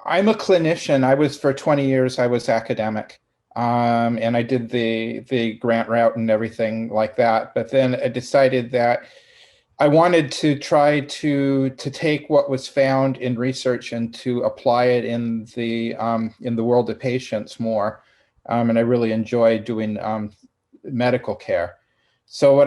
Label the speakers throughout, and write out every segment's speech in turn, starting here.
Speaker 1: I'm a clinician. For 20 years, I was academic. And I did the grant route and everything like that. But then I decided that I wanted to try to take what was found in research and to apply it in the world of patients more. And I really enjoy doing medical care. So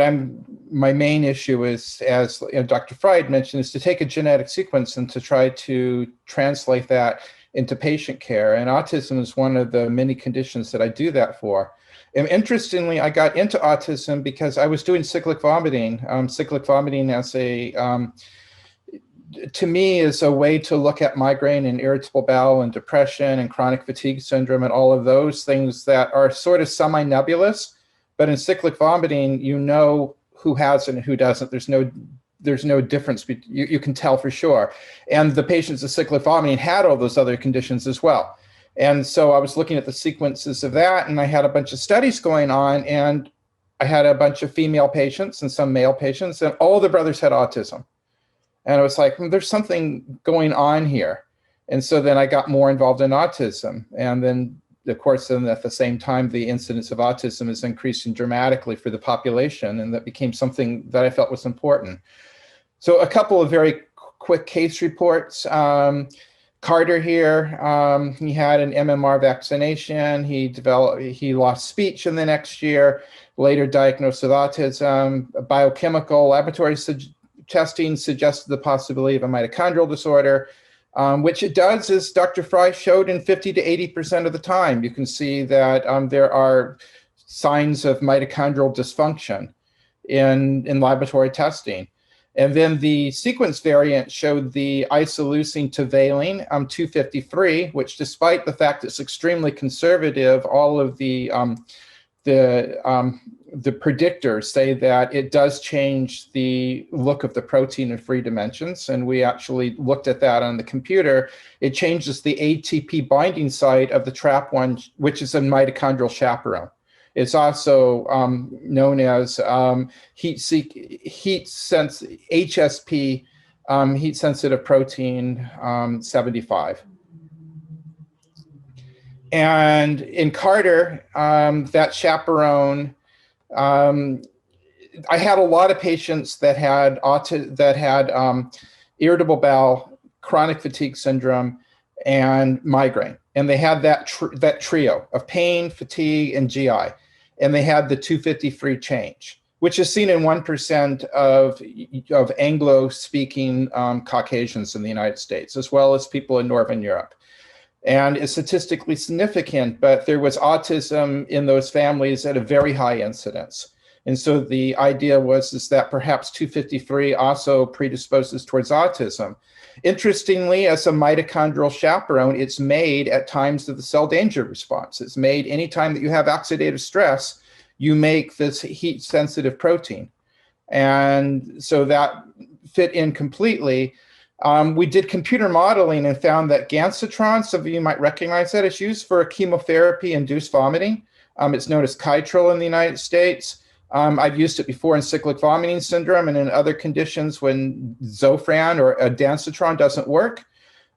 Speaker 1: my main issue is, as Dr. Fried mentioned, is to take a genetic sequence and to try to translate that into patient care. And autism is one of the many conditions that I do that for. And interestingly, I got into autism because I was doing cyclic vomiting. Cyclic vomiting to me is a way to look at migraine and irritable bowel and depression and chronic fatigue syndrome and all of those things that are sort of semi-nebulous. But in cyclic vomiting, you know who has it and who doesn't. There's no difference. You can tell for sure. And the patients with cyclic vomiting had all those other conditions as well. And so I was looking at the sequences of that, and I had a bunch of studies going on, and I had a bunch of female patients and some male patients, and all the brothers had autism. And I was like, there's something going on here. And so then I got more involved in autism. And then, of course, then at the same time, the incidence of autism is increasing dramatically for the population. And that became something that I felt was important. So a couple of very quick case reports. Carter here, he had an MMR vaccination. He lost speech in the next year, later diagnosed with autism. Biochemical laboratory testing suggested the possibility of a mitochondrial disorder, which it does, as Dr. Fry showed, in 50 to 80% of the time. You can see that there are signs of mitochondrial dysfunction in laboratory testing. And then the sequence variant showed the isoleucine to valine 253, which, despite the fact it's extremely conservative, all of the predictors say that it does change the look of the protein in free dimensions. And we actually looked at that on the computer. It changes the ATP binding site of the TRAP1, which is a mitochondrial chaperone. It's also known as HSP, heat sensitive protein 75. And in Carter, that chaperone, I had a lot of patients that had irritable bowel, chronic fatigue syndrome, and migraine. And they had that trio of pain, fatigue, and GI. And they had the 253 change, which is seen in 1% of Anglo-speaking Caucasians in the United States, as well as people in Northern Europe. And it's statistically significant, but there was autism in those families at a very high incidence. And so the idea was that perhaps 253 also predisposes towards autism. Interestingly, as a mitochondrial chaperone, it's made at times of the cell danger response. It's made anytime that you have oxidative stress, you make this heat-sensitive protein. And so that fit in completely. We did computer modeling and found that gancitron, some of you might recognize that, is used for chemotherapy-induced vomiting. It's known as Kytril in the United States. I've used it before in cyclic vomiting syndrome and in other conditions when Zofran or dancitron doesn't work.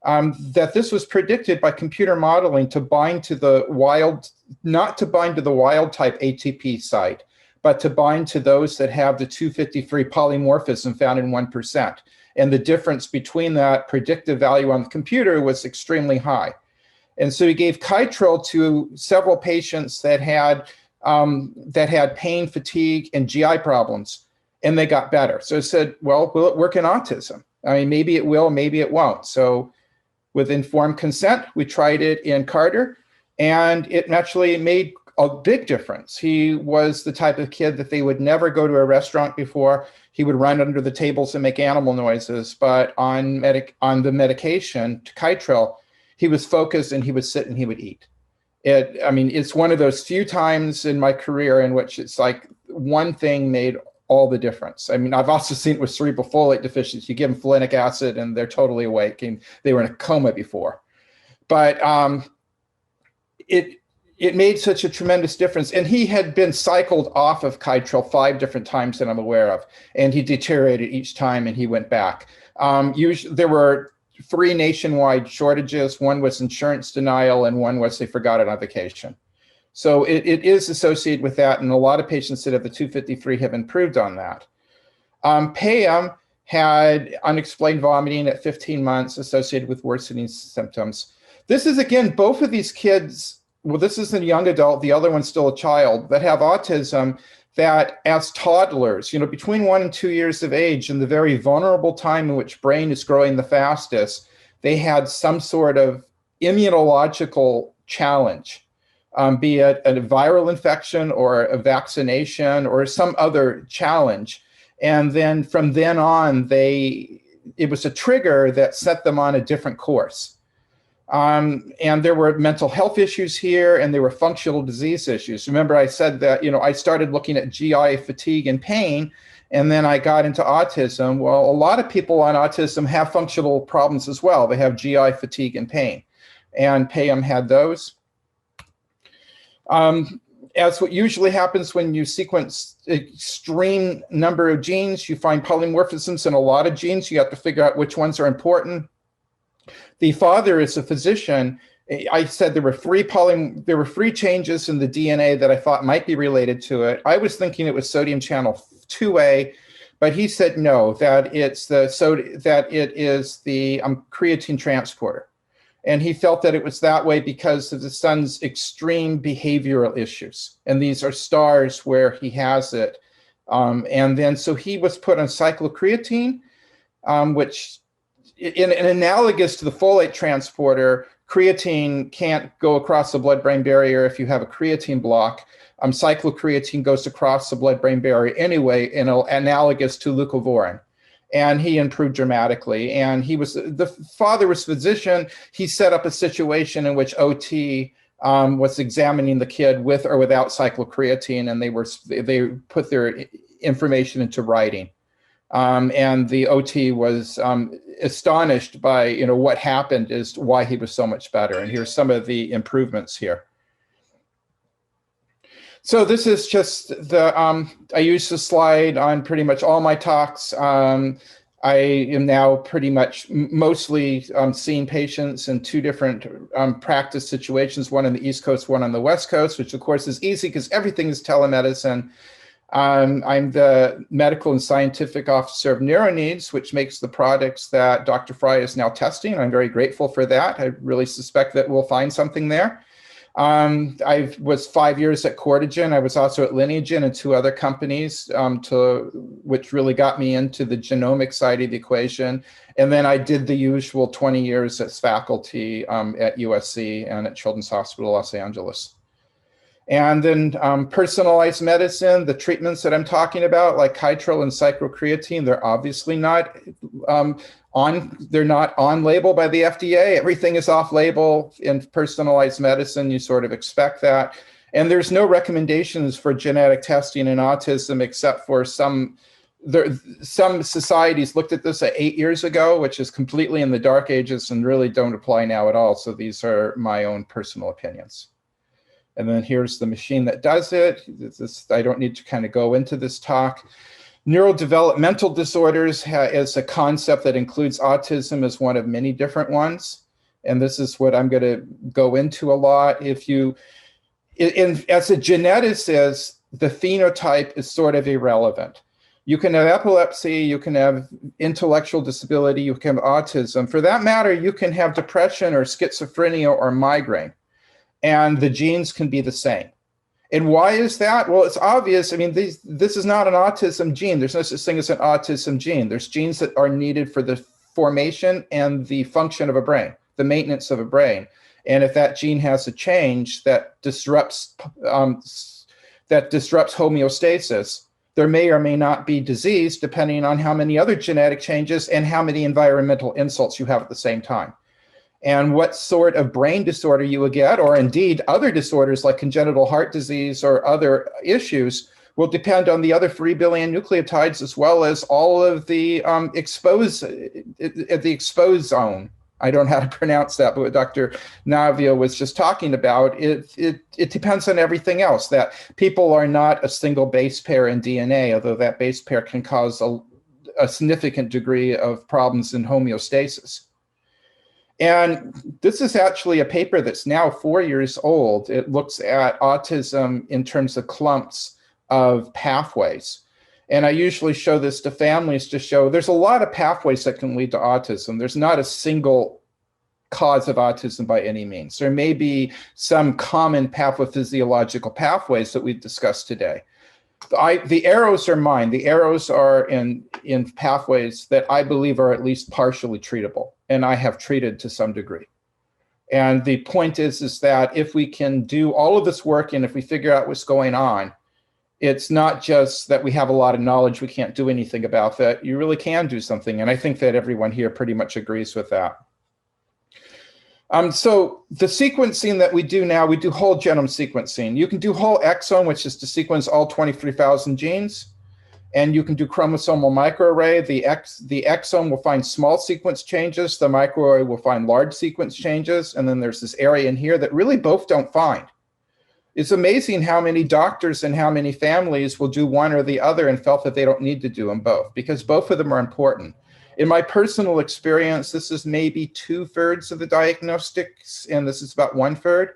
Speaker 1: That this was predicted by computer modeling to bind to the wild, not to bind to the wild type ATP site, but to bind to those that have the 253 polymorphism found in 1%. And the difference between that predictive value on the computer was extremely high. And so he gave Kytril to several patients that had pain, fatigue, and GI problems, and they got better. So I said, well, will it work in autism? I mean, maybe it will, maybe it won't. So with informed consent, we tried it in Carter, and it actually made a big difference. He was the type of kid that they would never go to a restaurant before. He would run under the tables and make animal noises, but on the medication, Kytril, he was focused and he would sit and he would eat. It's one of those few times in my career in which it's like one thing made all the difference. I mean, I've also seen it with cerebral folate deficiency. You give them folinic acid and they're totally awake, and they were in a coma before. But it made such a tremendous difference. And he had been cycled off of Kytril 5 different times that I'm aware of, and he deteriorated each time and he went back. Usually there were 3 nationwide shortages. One was insurance denial, and one was they forgot it on vacation. So it is associated with that, and a lot of patients that have the 253 have improved on that. Payam had unexplained vomiting at 15 months associated with worsening symptoms. This is, again, both of these kids, well, this is a young adult, the other one's still a child, that have autism, that as toddlers, between 1 and 2 years of age, in the very vulnerable time in which brain is growing the fastest, they had some sort of immunological challenge. Be it a viral infection or a vaccination or some other challenge. And then from then on, it was a trigger that set them on a different course. And there were mental health issues here, and there were functional disease issues. Remember, I said that, I started looking at GI fatigue and pain, and then I got into autism. Well, a lot of people on autism have functional problems as well. They have GI fatigue and pain, and Payam had those. As what usually happens when you sequence extreme number of genes, you find polymorphisms in a lot of genes. You have to figure out which ones are important. The father is a physician. I said there were 3 changes in the DNA that I thought might be related to it. I was thinking it was sodium channel 2A, but he said no, that it is the creatine transporter. And he felt that it was that way because of the son's extreme behavioral issues. And these are stars where he has it. And then, so he was put on cyclocreatine, which in analogous to the folate transporter, creatine can't go across the blood-brain barrier if you have a creatine block. Cyclocreatine goes across the blood-brain barrier anyway, analogous to leucovorin. And he improved dramatically. And the father was a physician. He set up a situation in which OT was examining the kid with or without cyclocreatine, and they put their information into writing. And the OT was astonished by what happened, is why he was so much better. And here's some of the improvements here. So this is just I use this slide on pretty much all my talks. I am now pretty much mostly seeing patients in 2 different practice situations, one on the East Coast, one on the West Coast, which of course is easy because everything is telemedicine. I'm the medical and scientific officer of NeuroNeeds, which makes the products that Dr. Fry is now testing. I'm very grateful for that. I really suspect that we'll find something there. I was 5 years at Cortigen. I was also at Lineagen and 2 other companies, which really got me into the genomic side of the equation. And then I did the usual 20 years as faculty at USC and at Children's Hospital Los Angeles. And then personalized medicine, the treatments that I'm talking about, like Kytril and cyclocreatine, they're obviously not they're not on label by the FDA. Everything is off label in personalized medicine. You sort of expect that. And there's no recommendations for genetic testing in autism, except for some societies looked at this 8 years ago, which is completely in the dark ages and really don't apply now at all. So these are my own personal opinions. And then here's the machine that does it. I don't need to kind of go into this talk. Neurodevelopmental disorders is a concept that includes autism as one of many different ones. And this is what I'm going to go into a lot. As a geneticist, the phenotype is sort of irrelevant. You can have epilepsy, you can have intellectual disability, you can have autism. For that matter, you can have depression or schizophrenia or migraine, and the genes can be the same. And why is that? Well, it's obvious. I mean, this is not an autism gene. There's no such thing as an autism gene. There's genes that are needed for the formation and the function of a brain, the maintenance of a brain. And if that gene has a change that disrupts homeostasis, there may or may not be disease depending on how many other genetic changes and how many environmental insults you have at the same time. And what sort of brain disorder you will get, or indeed other disorders like congenital heart disease or other issues, will depend on the other 3 billion nucleotides, as well as all of the exposed zone. I don't know how to pronounce that, but what Dr. Navia was just talking about, it depends on everything else. That people are not a single base pair in DNA, although that base pair can cause a significant degree of problems in homeostasis. And this is actually a paper that's now 4 years old. It looks at autism in terms of clumps of pathways. And I usually show this to families to show there's a lot of pathways that can lead to autism. There's not a single cause of autism by any means. There may be some common pathophysiological pathways that we've discussed today. The arrows are mine. The arrows are in pathways that I believe are at least partially treatable, and I have treated to some degree. And the point is that if we can do all of this work and if we figure out what's going on, it's not just that we have a lot of knowledge, we can't do anything about that. You really can do something. And I think that everyone here pretty much agrees with that. So the sequencing that we do now, we do whole genome sequencing. You can do whole exome, which is to sequence all 23,000 genes. And you can do chromosomal microarray. The exome will find small sequence changes. The microarray will find large sequence changes. And then there's this area in here that really both don't find. It's amazing how many doctors and how many families will do one or the other and felt that they don't need to do them both, because both of them are important. In my personal experience, this is maybe 2/3 of the diagnostics, and this is about 1/3.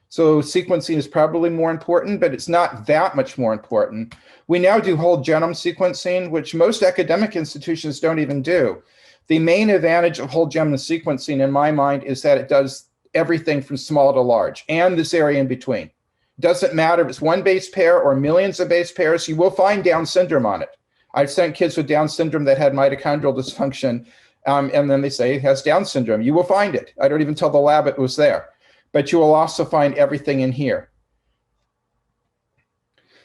Speaker 1: So sequencing is probably more important, but it's not that much more important. We now do whole genome sequencing, which most academic institutions don't even do. The main advantage of whole genome sequencing, in my mind, is that it does everything from small to large, and this area in between. Doesn't matter if it's one base pair or millions of base pairs, you will find Down syndrome on it. I've sent kids with Down syndrome that had mitochondrial dysfunction, and then they say it has Down syndrome. You will find it. I don't even tell the lab it was there. But you will also find everything in here.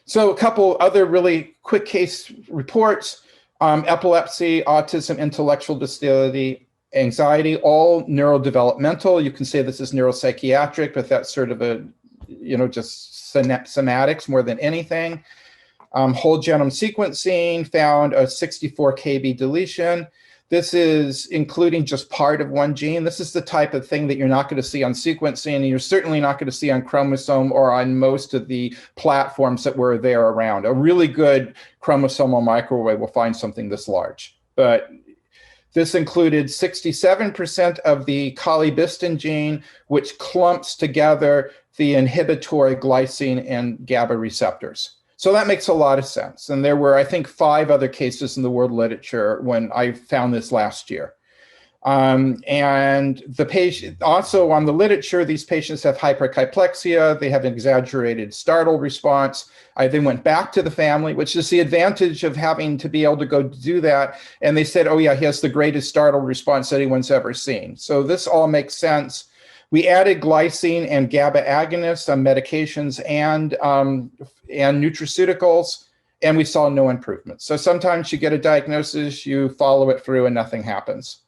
Speaker 1: So a couple other really quick case reports: epilepsy, autism, intellectual disability, anxiety, all neurodevelopmental. You can say this is neuropsychiatric, but that's sort of a, just somatics more than anything. Whole genome sequencing found a 64 kb deletion. This is including just part of one gene. This is the type of thing that you're not going to see on sequencing, and you're certainly not going to see on chromosome or on most of the platforms that were there around. A really good chromosomal microarray will find something this large. But this included 67% of the colibistin gene, which clumps together the inhibitory glycine and GABA receptors. So that makes a lot of sense. And there were, I think, 5 other cases in the world literature when I found this last year. And the patient, also on the literature, these patients have hyperkyplexia. They have an exaggerated startle response. I then went back to the family, which is the advantage of having to be able to go do that. And they said, oh yeah, he has the greatest startle response anyone's ever seen. So this all makes sense. We added glycine and GABA agonists on medications and nutraceuticals, and we saw no improvement. So sometimes you get a diagnosis, you follow it through, and nothing happens.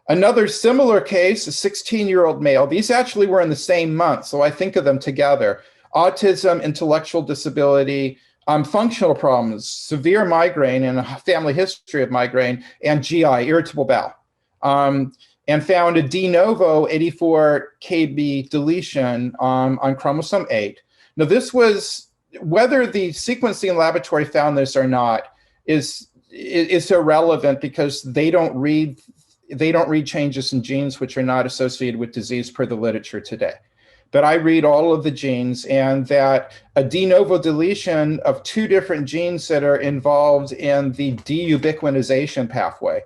Speaker 1: Another similar case, a 16-year-old male. These actually were in the same month, so I think of them together. Autism, intellectual disability, functional problems, severe migraine, and a family history of migraine, and GI, irritable bowel. And found a de novo 84 kb deletion on chromosome 8. Now, this was, whether the sequencing laboratory found this or not is irrelevant, because they don't read changes in genes which are not associated with disease per the literature today. But I read all of the genes, and that a de novo deletion of 2 different genes that are involved in the deubiquinization pathway,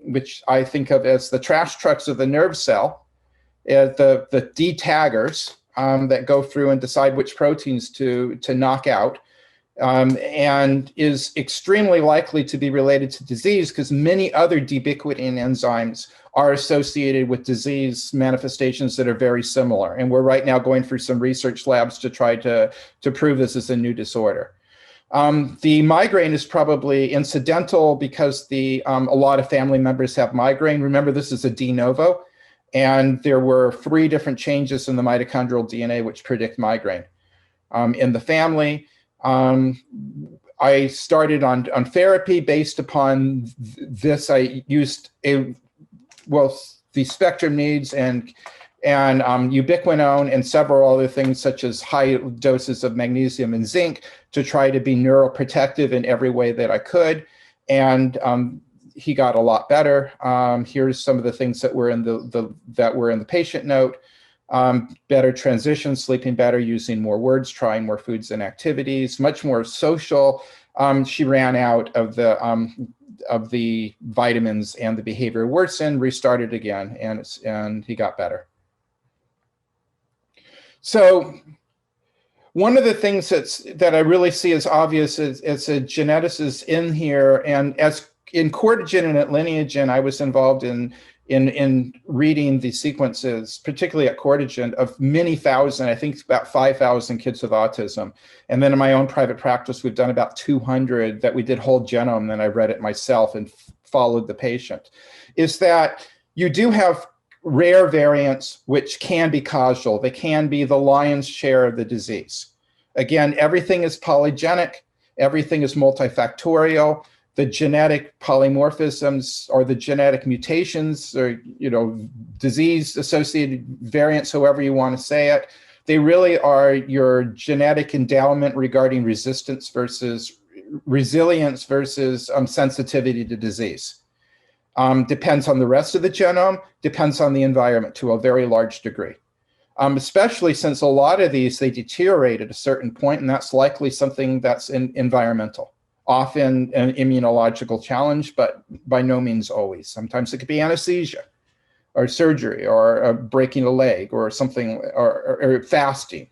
Speaker 1: which I think of as the trash trucks of the nerve cell, the D-taggers that go through and decide which proteins to knock out, and is extremely likely to be related to disease, because many other deubiquitin enzymes are associated with disease manifestations that are very similar. And we're right now going through some research labs to try to prove this is a new disorder. The migraine is probably incidental because a lot of family members have migraine. Remember, this is a de novo, and there were 3 different changes in the mitochondrial DNA which predict migraine. In the family, I started on therapy based upon this. I used the spectrum needs and ubiquinone and several other things, such as high doses of magnesium and zinc, to try to be neuroprotective in every way that I could. And he got a lot better. Here's some of the things that were in the patient note. Better transition, sleeping better, using more words, trying more foods and activities, much more social. She ran out of the vitamins and the behavior worsened, restarted again, and he got better. So one of the things that I really see as obvious as a geneticist in here, and as in Cortigen and at Lineagen, I was involved in reading the sequences, particularly at Cortigen, of many thousand, I think about 5,000 kids with autism. And then in my own private practice, we've done about 200 that we did whole genome, then I read it myself and followed the patient, is that you do have rare variants which can be causal. They can be the lion's share of the disease. Again, everything is polygenic, everything is multifactorial. The genetic polymorphisms or the genetic mutations or, disease-associated variants, however you want to say it, they really are your genetic endowment regarding resilience versus sensitivity to disease. Depends on the rest of the genome, depends on the environment to a very large degree. Especially since a lot of these, they deteriorate at a certain point, and that's likely something that's environmental. Often an immunological challenge, but by no means always. Sometimes it could be anesthesia or surgery or breaking a leg or something, or fasting.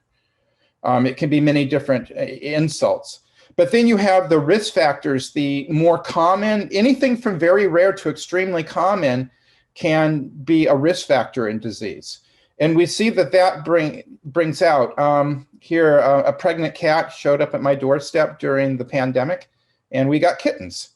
Speaker 1: It can be many different insults. But then you have the risk factors, the more common, anything from very rare to extremely common can be a risk factor in disease. And we see that brings out, here, a pregnant cat showed up at my doorstep during the pandemic, and we got kittens.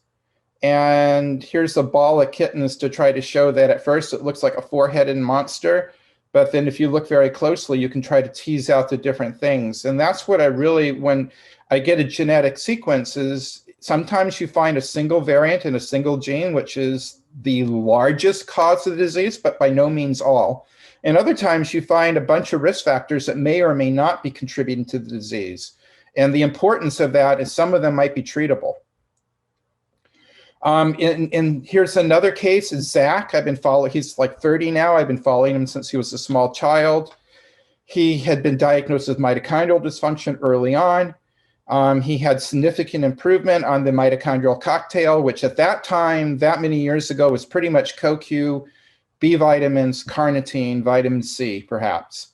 Speaker 1: And here's a ball of kittens to try to show that at first it looks like a four-headed monster, but then if you look very closely, you can try to tease out the different things. And that's what I really, when I get a genetic sequence, is sometimes you find a single variant in a single gene, which is the largest cause of the disease, but by no means all. And other times you find a bunch of risk factors that may or may not be contributing to the disease. And the importance of that is some of them might be treatable. And here's another case, is Zach. He's like 30 now. I've been following him since he was a small child. He had been diagnosed with mitochondrial dysfunction early on. He had significant improvement on the mitochondrial cocktail, which at that time, that many years ago, was pretty much CoQ, B vitamins, carnitine, vitamin C, perhaps.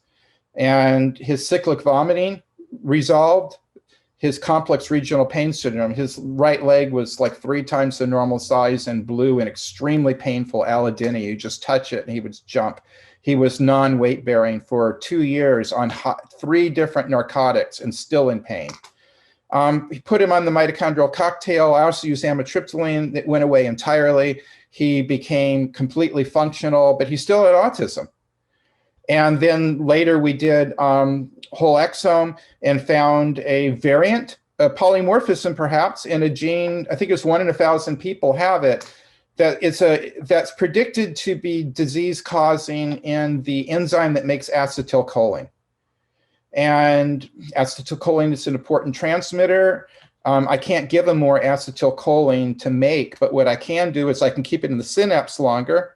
Speaker 1: And his cyclic vomiting resolved. His complex regional pain syndrome, his right leg was like 3 times the normal size and blue and extremely painful allodynia. You just touch it and he would jump. He was non-weight bearing for 2 years on 3 different narcotics and still in pain. He put him on the mitochondrial cocktail. I also used amitriptyline. That went away entirely. He became completely functional, but he still had autism. And then later we did whole exome and found a variant, a polymorphism perhaps, in a gene. I think it was 1 in 1,000 people have it. That's predicted to be disease causing in the enzyme that makes acetylcholine. And acetylcholine is an important transmitter. I can't give him more acetylcholine to make, but what I can do is I can keep it in the synapse longer.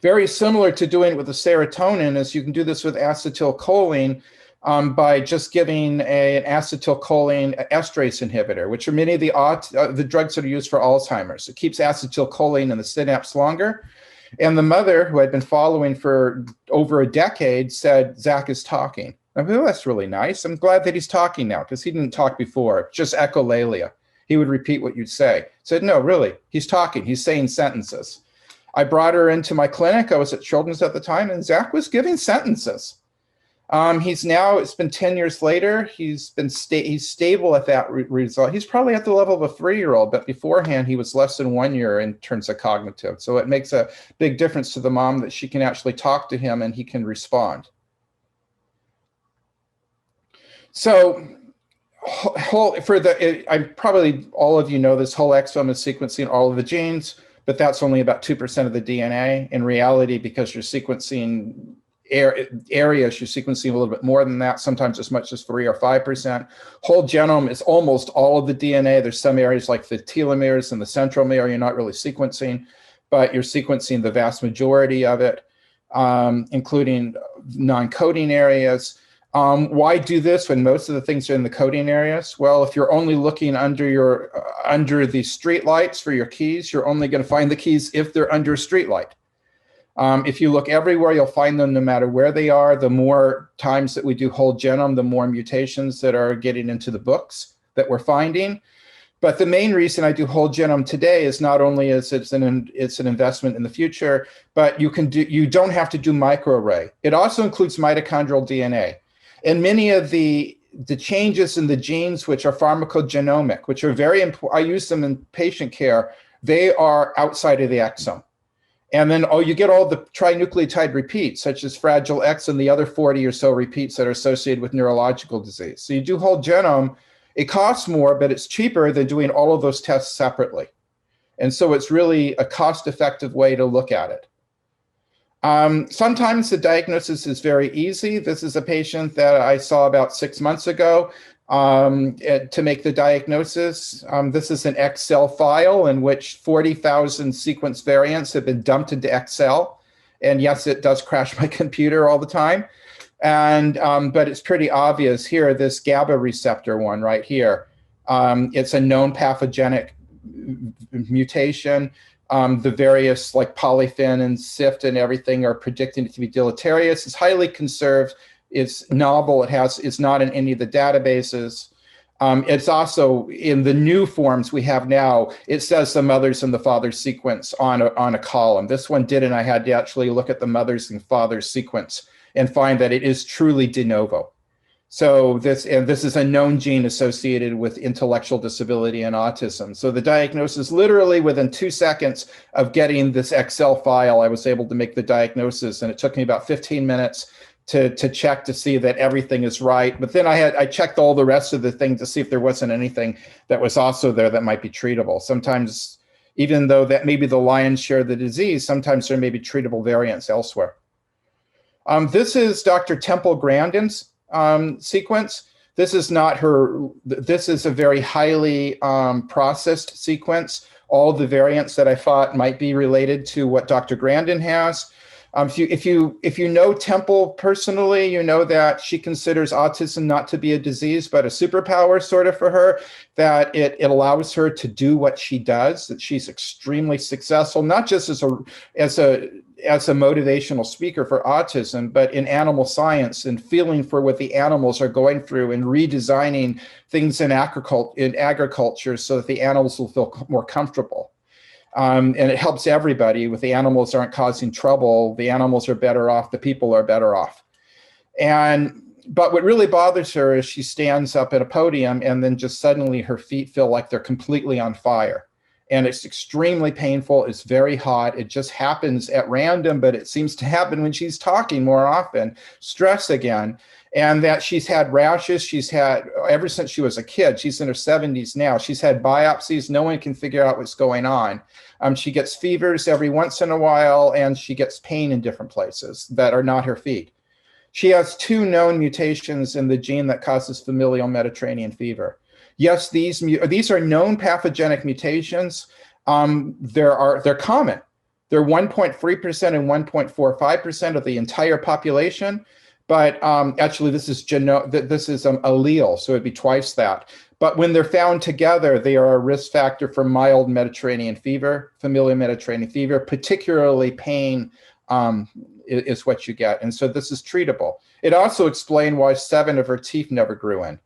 Speaker 1: Very similar to doing it with the serotonin, is you can do this with acetylcholine by just giving an acetylcholine esterase inhibitor, which are many of the drugs that are used for Alzheimer's. It keeps acetylcholine in the synapse longer. And the mother, who I'd been following for over a decade, said, Zach is talking. I mean, oh, that's really nice. I'm glad that he's talking now, because he didn't talk before, just echolalia. He would repeat what you'd say. I said, no, really, he's talking. He's saying sentences. I brought her into my clinic. I was at Children's at the time, and Zach was giving sentences. He's now, it's been 10 years later, he's stable at that result. He's probably at the level of a 3-year-old, but beforehand he was less than 1 year in terms of cognitive. So it makes a big difference to the mom that she can actually talk to him and he can respond. So probably all of you know this, whole exome is sequencing all of the genes, but that's only about 2% of the DNA. In reality, because you're sequencing areas, you're sequencing a little bit more than that, sometimes as much as 3 or 5%. Whole genome is almost all of the DNA. There's some areas like the telomeres and the centromere you're not really sequencing, but you're sequencing the vast majority of it, including non-coding areas. Why do this when most of the things are in the coding areas? Well, if you're only looking under the street lights for your keys, you're only going to find the keys if they're under a street light. If you look everywhere, you'll find them no matter where they are. The more times that we do whole genome, the more mutations that are getting into the books that we're finding. But the main reason I do whole genome today is not only is it's an investment in the future, but you don't have to do microarray. It also includes mitochondrial DNA. And many of the changes in the genes, which are pharmacogenomic, which are very important, I use them in patient care, they are outside of the exome. And then you get all the trinucleotide repeats, such as Fragile X and the other 40 or so repeats that are associated with neurological disease. So you do whole genome, it costs more, but it's cheaper than doing all of those tests separately. And so it's really a cost-effective way to look at it. Sometimes the diagnosis is very easy. This is a patient that I saw about 6 months ago to make the diagnosis. This is an Excel file in which 40,000 sequence variants have been dumped into Excel. And yes, it does crash my computer all the time. And but it's pretty obvious here, this GABA receptor one right here. It's a known pathogenic mutation. The various like polyphen and SIFT and everything are predicting it to be deleterious. It's highly conserved. It's novel. It's not in any of the databases. It's also in the new forms we have now. It says the mothers and the fathers sequence on a column. This one didn't. I had to actually look at the mothers and fathers sequence and find that it is truly de novo. So this is a known gene associated with intellectual disability and autism. So the diagnosis, literally within 2 seconds of getting this Excel file, I was able to make the diagnosis, and it took me about 15 minutes to check to see that everything is right. But then I checked all the rest of the things to see if there wasn't anything that was also there that might be treatable. Sometimes, even though that may be the lion's share of the disease, sometimes there may be treatable variants elsewhere. This is Dr. Temple Grandin's sequence. This is not her. This is a very highly processed sequence. All the variants that I thought might be related to what Dr. Grandin has. If you know Temple personally, you know that she considers autism not to be a disease, but a superpower sort of for her, that it allows her to do what she does, that she's extremely successful, not just as a motivational speaker for autism, but in animal science and feeling for what the animals are going through and redesigning things in agriculture so that the animals will feel more comfortable. And it helps everybody. With the animals aren't causing trouble, the animals are better off, the people are better off. But what really bothers her is she stands up at a podium and then just suddenly her feet feel like they're completely on fire. And it's extremely painful. It's very hot. It just happens at random, but it seems to happen when she's talking more often. Stress again. And that she's had rashes. She's had, ever since she was a kid, she's in her 70s now. She's had biopsies. No one can figure out what's going on. She gets fevers every once in a while, and she gets pain in different places that are not her feet. She has 2 known mutations in the gene that causes familial Mediterranean fever. Yes, these are known pathogenic mutations. They're common. They're 1.3% and 1.45% of the entire population. But actually, this is allele, so it'd be twice that. But when they're found together, they are a risk factor for mild Mediterranean fever, familial Mediterranean fever, particularly pain is what you get. And so this is treatable. It also explained why 7 of her teeth never grew in.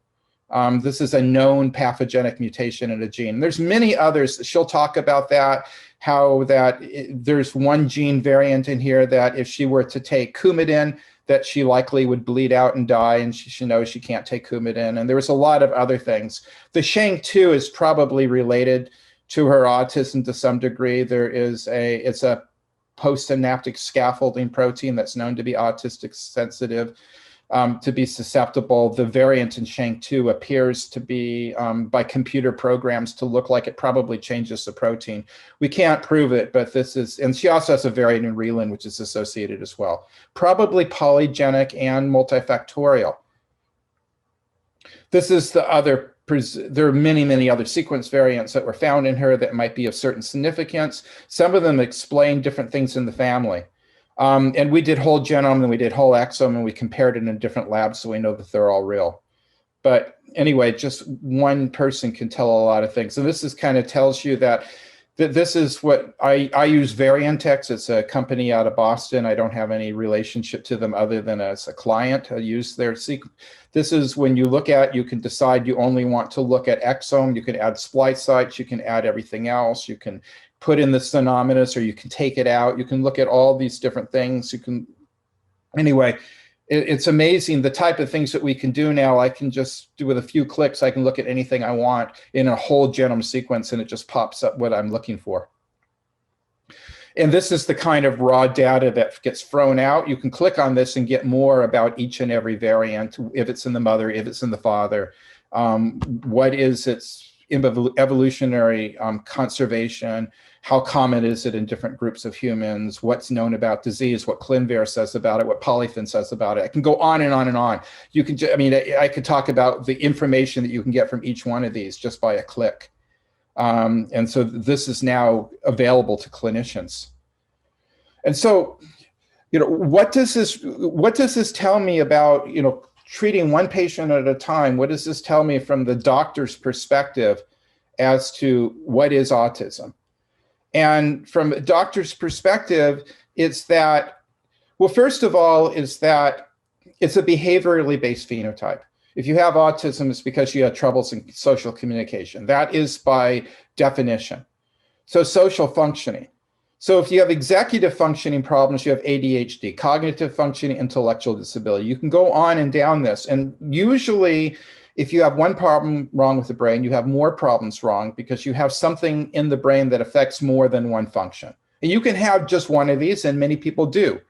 Speaker 1: This is a known pathogenic mutation in a gene. There's many others. She'll talk about that, how there's one gene variant in here that if she were to take Coumadin, that she likely would bleed out and die, and she knows she can't take Coumadin. And there was a lot of other things. The SHANK2 is probably related to her autism to some degree. It's a postsynaptic scaffolding protein that's known to be autistic sensitive. to be susceptible. The variant in SHANK2 appears to be, by computer programs, to look like it probably changes the protein. We can't prove it, but this is, and she also has a variant in Reelin, which is associated as well. Probably polygenic and multifactorial. This is the other, there are many, many other sequence variants that were found in her that might be of certain significance. Some of them explain different things in the family. And we did whole genome and we did whole exome and we compared it in different labs so we know that they're all real. But anyway, just one person can tell a lot of things. And this is kind of tells you that this is what I use Variantex. It's a company out of Boston. I don't have any relationship to them other than as a client. I use their sequence. This is when you look at, you can decide you only want to look at exome. You can add splice sites. You can add everything else. You can put in the synonymous, or you can take it out. You can look at all these different things. You can, anyway, it's amazing the type of things that we can do now. I can just do with a few clicks, I can look at anything I want in a whole genome sequence and it just pops up what I'm looking for. And this is the kind of raw data that gets thrown out. You can click on this and get more about each and every variant, if it's in the mother, if it's in the father, what is its evolutionary conservation, how common is it in different groups of humans, what's known about disease, what ClinVar says about it, what Polyfin says about it. I can go on and on and on. You can, I mean, I could talk about the information that you can get from each one of these just by a click. And so this is now available to clinicians. And so, you know, what does this tell me about, you know, treating one patient at a time? What does this tell me from the doctor's perspective as to what is autism? And from a doctor's perspective, it's that, well, first of all, is that it's a behaviorally based phenotype. If you have autism, it's because you have troubles in social communication. That is by definition. So social functioning. So if you have executive functioning problems, you have ADHD, cognitive functioning, intellectual disability. You can go on and down this. And usually, if you have one problem wrong with the brain, you have more problems wrong because you have something in the brain that affects more than one function. And you can have just one of these, and many people do.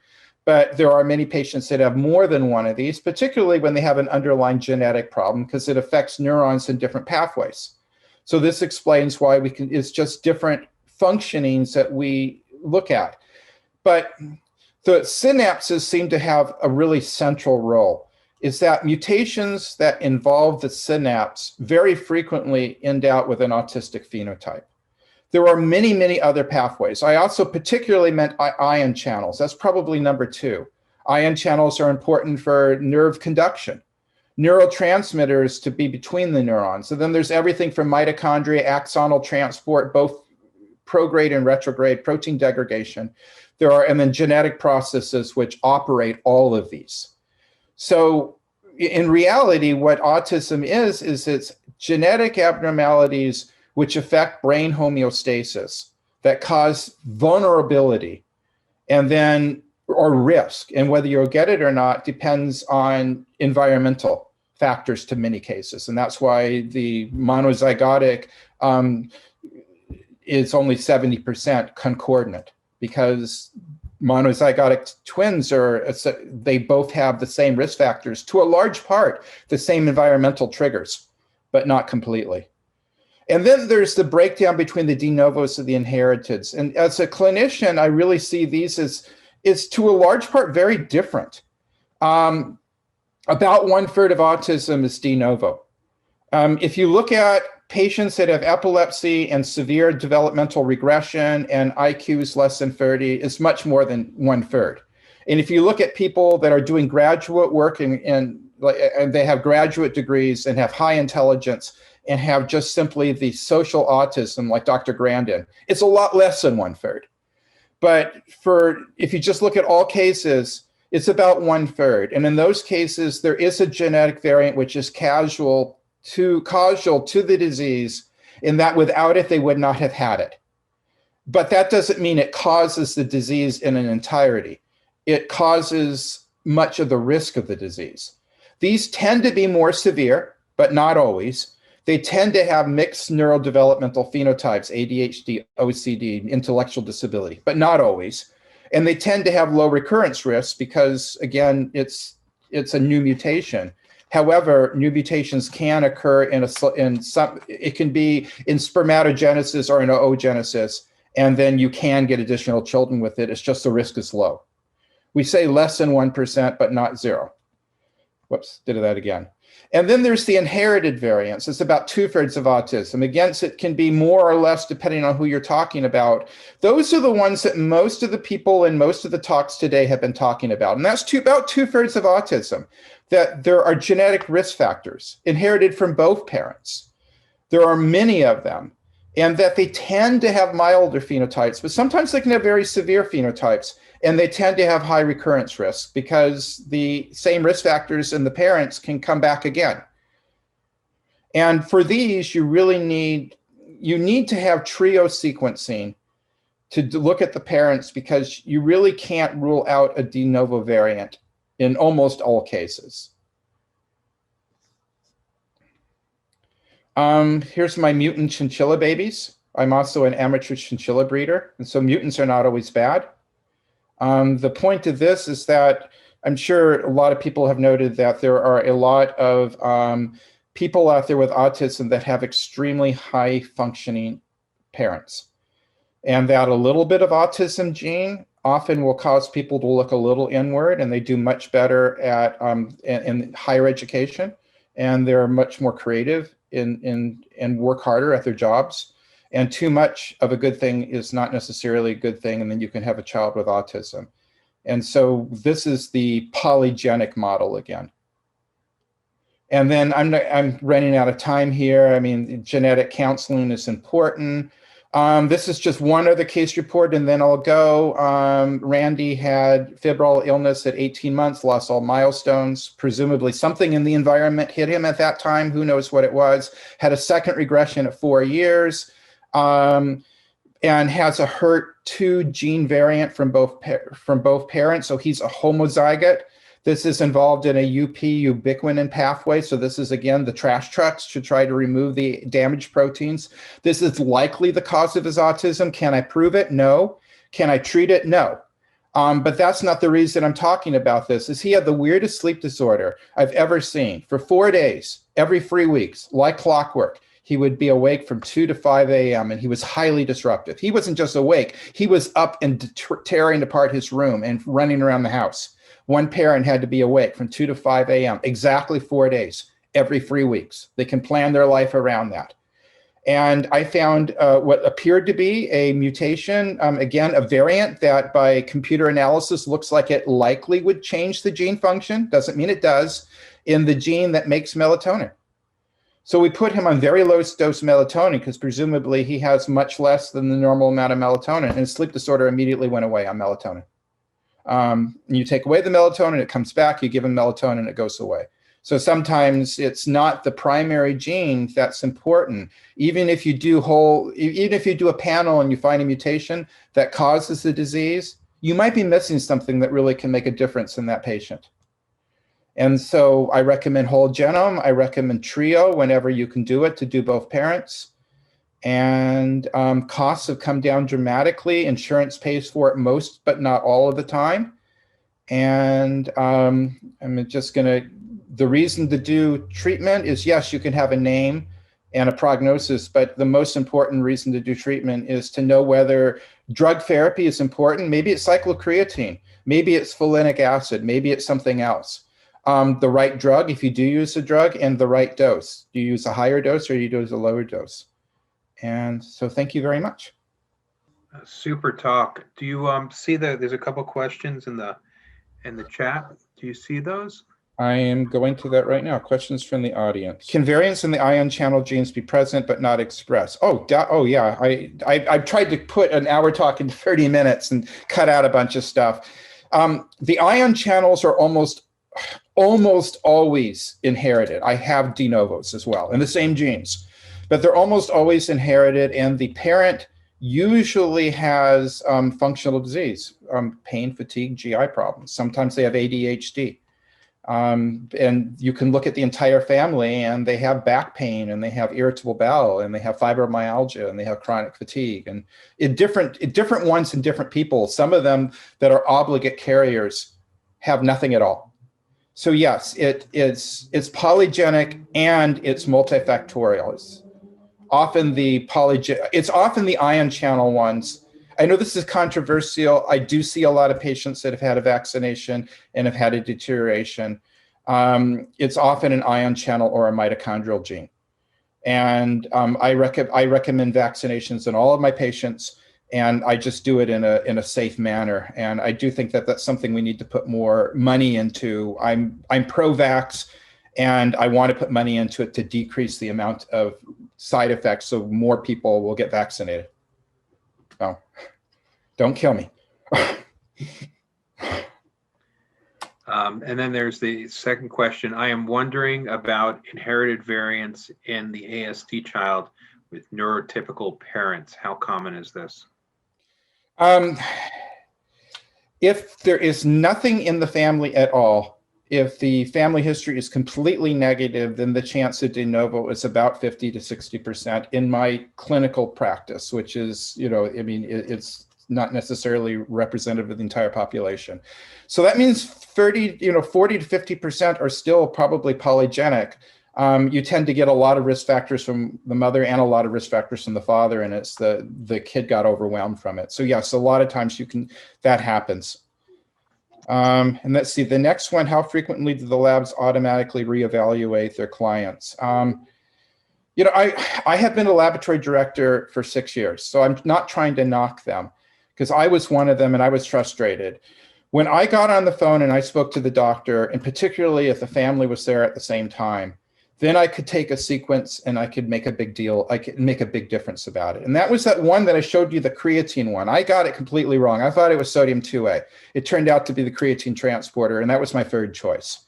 Speaker 1: But there are many patients that have more than one of these, particularly when they have an underlying genetic problem, because it affects neurons in different pathways. So this explains why we can, it's just different functionings that we look at. But the synapses seem to have a really central role. Is that mutations that involve the synapse very frequently end out with an autistic phenotype. There are many, many other pathways. I also particularly meant ion channels. That's probably number 2. Ion channels are important for nerve conduction, neurotransmitters to be between the neurons. And then there's everything from mitochondria, axonal transport, both prograde and retrograde, protein degradation. There are, and then genetic processes which operate all of these. So in reality, what autism is it's genetic abnormalities which affect brain homeostasis that cause vulnerability and then, or risk. And whether you'll get it or not depends on environmental factors to many cases. And that's why the monozygotic is only 70% concordant, because monozygotic twins they both have the same risk factors, to a large part, the same environmental triggers, but not completely. And then there's the breakdown between the de novos and the inheriteds. And as a clinician, I really see these as, is to a large part very different. About 1/3 of autism is de novo. If you look at patients that have epilepsy and severe developmental regression and IQs less than 30, it's much more than 1/3. And if you look at people that are doing graduate work and they have graduate degrees and have high intelligence and have just simply the social autism like Dr. Grandin, it's a lot less than 1/3. But if you just look at all cases, it's about 1/3. And in those cases, there is a genetic variant which is causal to the disease, in that without it, they would not have had it. But that doesn't mean it causes the disease in an entirety. It causes much of the risk of the disease. These tend to be more severe, but not always. They tend to have mixed neurodevelopmental phenotypes, ADHD, OCD, intellectual disability, but not always. And they tend to have low recurrence risks because, again, it's it's a new mutation. However, new mutations can occur in some, it can be in spermatogenesis or in oogenesis, and then you can get additional children with it. It's just the risk is low. We say less than 1%, but not 0. Whoops, did that again. And then there's the inherited variants. It's about 2/3 of autism. Again, it can be more or less depending on who you're talking about. Those are the ones that most of the people in most of the talks today have been talking about. And that's about 2/3 of autism, that there are genetic risk factors inherited from both parents. There are many of them, and that they tend to have milder phenotypes, but sometimes they can have very severe phenotypes. And they tend to have high recurrence risk because the same risk factors in the parents can come back again. And for these, you really need to have trio sequencing to look at the parents, because you really can't rule out a de novo variant in almost all cases. Here's my mutant chinchilla babies. I'm also an amateur chinchilla breeder, and so mutants are not always bad. The point of this is that I'm sure a lot of people have noted that there are a lot of people out there with autism that have extremely high functioning parents, and that a little bit of autism gene often will cause people to look a little inward, and they do much better at in higher education, and they're much more creative and work harder at their jobs. And too much of a good thing is not necessarily a good thing, and then you can have a child with autism. And so this is the polygenic model again. And then I'm running out of time here. I mean, genetic counseling is important. This is just one other case report, and then I'll go. Randy had febrile illness at 18 months, lost all milestones. Presumably something in the environment hit him at that time. Who knows what it was? Had a second regression at 4 years. And has a HERT2 gene variant from both parents, so he's a homozygote. This is involved in a ubiquinin pathway, so this is, again, the trash trucks to try to remove the damaged proteins. This is likely the cause of his autism. Can I prove it? No. Can I treat it? No. But that's not the reason I'm talking about this. Is he had the weirdest sleep disorder I've ever seen. For 4 days, every 3 weeks, like clockwork. He would be awake from 2 to 5 a.m. and he was highly disruptive. He wasn't just awake, he was up and tearing apart his room and running around the house. One parent had to be awake from 2 to 5 a.m. exactly 4 days, every 3 weeks. They can plan their life around that. And I found what appeared to be a mutation, again, a variant that by computer analysis looks like it likely would change the gene function, doesn't mean it does, in the gene that makes melatonin. So we put him on very low dose melatonin because presumably he has much less than the normal amount of melatonin, and his sleep disorder immediately went away on melatonin. You take away the melatonin, it comes back, you give him melatonin, it goes away. So sometimes it's not the primary gene that's important. Even if you do a panel and you find a mutation that causes the disease, you might be missing something that really can make a difference in that patient. And so I recommend whole genome. I recommend trio whenever you can do it, to do both parents. And costs have come down dramatically. Insurance pays for it most, but not all of the time. And I'm just the reason to do treatment is, yes, you can have a name and a prognosis, but the most important reason to do treatment is to know whether drug therapy is important. Maybe it's cyclocreatine, maybe it's folinic acid, maybe it's something else. The right drug, if you do use a drug, and the right dose. Do you use a higher dose or do you use a lower dose? And so thank you very much.
Speaker 2: Super talk. Do you see that there's a couple questions in the chat? Do you see those?
Speaker 1: I am going to that right now. Questions from the audience. Can variants in the ion channel genes be present but not expressed? Oh yeah. I've tried to put an hour talk into 30 minutes and cut out a bunch of stuff. The ion channels are almost always inherited. I have de novos as well, in the same genes, but they're almost always inherited, and the parent usually has functional disease, pain, fatigue, GI problems. Sometimes they have ADHD. And you can look at the entire family and they have back pain and they have irritable bowel and they have fibromyalgia and they have chronic fatigue, and in different ones in different people. Some of them that are obligate carriers have nothing at all. So yes, it's polygenic and it's multifactorial. It's often the ion channel ones. I know this is controversial. I do see a lot of patients that have had a vaccination and have had a deterioration. It's often an ion channel or a mitochondrial gene. And I recommend vaccinations in all of my patients, and I just do it in a safe manner. And I do think that that's something we need to put more money into. I'm pro-vax, and I want to put money into it to decrease the amount of side effects so more people will get vaccinated. So don't kill me.
Speaker 2: And then there's the second question. I am wondering about inherited variants in the ASD child with neurotypical parents. How common is this?
Speaker 1: If there is nothing in the family at all, if the family history is completely negative, then the chance of de novo is about 50 to 60% in my clinical practice, which is, I mean, it's not necessarily representative of the entire population. So that means 40 to 50% are still probably polygenic. You tend to get a lot of risk factors from the mother and a lot of risk factors from the father, and it's the kid got overwhelmed from it. So yes, a lot of times that happens. And let's see, the next one, how frequently do the labs automatically reevaluate their clients? I have been a laboratory director for 6 years, so I'm not trying to knock them, because I was one of them and I was frustrated. When I got on the phone and I spoke to the doctor, and particularly if the family was there at the same time, then I could take a sequence and I could make a big deal. I could make a big difference about it. And that was that one that I showed you, the creatine one. I got it completely wrong. I thought it was sodium 2A. It turned out to be the creatine transporter, and that was my third choice.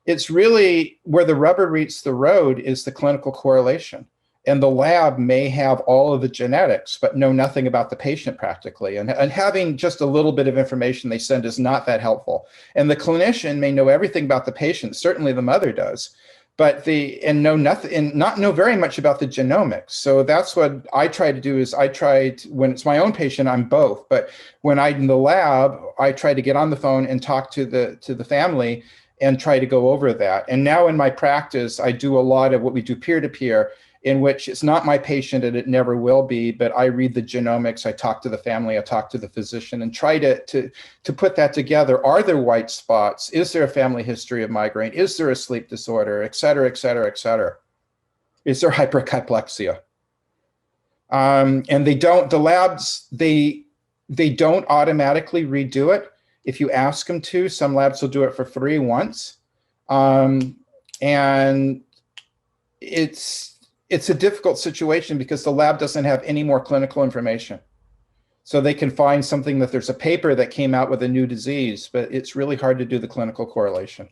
Speaker 1: It's really where the rubber meets the road is the clinical correlation. And the lab may have all of the genetics, but know nothing about the patient practically. And having just a little bit of information they send is not that helpful. And the clinician may know everything about the patient, certainly the mother does, but not know very much about the genomics. So that's what I try to do is when it's my own patient, I'm both. But when I'm in the lab, I try to get on the phone and talk to the family and try to go over that. And now in my practice, I do a lot of what we do peer-to-peer, in which it's not my patient and it never will be, but I read the genomics, I talk to the family, I talk to the physician, and try to put that together. Are there white spots? Is there a family history of migraine? Is there a sleep disorder, et cetera, et cetera, et cetera? Is there hypercaplexia? And the labs don't automatically redo it. If you ask them to, some labs will do it for free once. And it's a difficult situation because the lab doesn't have any more clinical information. So they can find something that there's a paper that came out with a new disease, but it's really hard to do the clinical correlation.